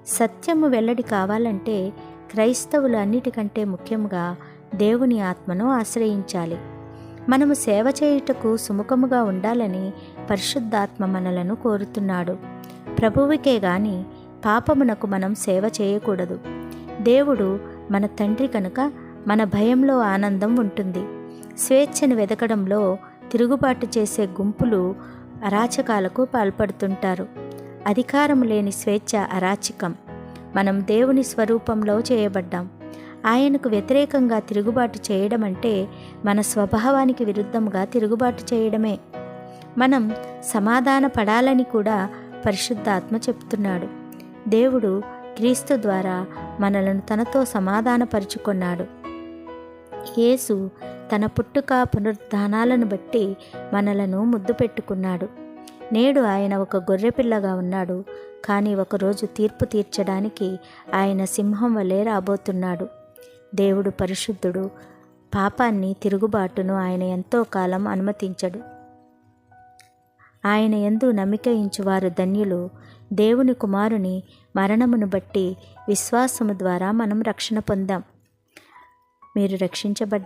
సత్యము వెల్లడి కావాలంటే క్రైస్తవులు అన్నిటికంటే ముఖ్యంగా దేవుని ఆత్మను ఆశ్రయించాలి. మనము సేవ చేయుటకు సుముఖముగా ఉండాలని పరిశుద్ధాత్మ మనలను కోరుతున్నాడు. ప్రభువుకే గాని పాపమునకు మనం సేవ చేయకూడదు. దేవుడు మన తండ్రి కనుక మన భయంలో ఆనందం ఉంటుంది. స్వేచ్ఛను వెదకడంలో తిరుగుబాటు చేసే గుంపులు అరాచకాలకు పాల్పడుతుంటారు. అధికారం లేని స్వేచ్ఛ అరాచకం. మనం దేవుని స్వరూపంలో చేయబడ్డాం. ఆయనకు వ్యతిరేకంగా తిరుగుబాటు చేయడం అంటే మన స్వభావానికి విరుద్ధంగా తిరుగుబాటు చేయడమే. మనం సమాధాన పడాలని కూడా పరిశుద్ధాత్మ చెప్తున్నాడు. దేవుడు క్రీస్తు ద్వారా మనలను తనతో సమాధానపరుచుకున్నాడు. యేసు తన పుట్టుక పునరుద్ధానాలను బట్టి మనలను ముద్దు పెట్టుకున్నాడు. నేడు ఆయన ఒక గొర్రెపిల్లగా ఉన్నాడు, కానీ ఒకరోజు తీర్పు తీర్చడానికి ఆయన సింహం వలె రాబోతున్నాడు. దేవుడు పరిశుద్ధుడు. పాపాన్ని, తిరుగుబాటును ఆయన ఎంతో కాలం అనుమతించడు. ఆయన యందు నమ్మిక ఉంచువారు ధన్యులు. దేవుని కుమారుని మరణమును బట్టి విశ్వాసము ద్వారా మనం రక్షణ పొందాం. మీరు రక్షించబడ్డ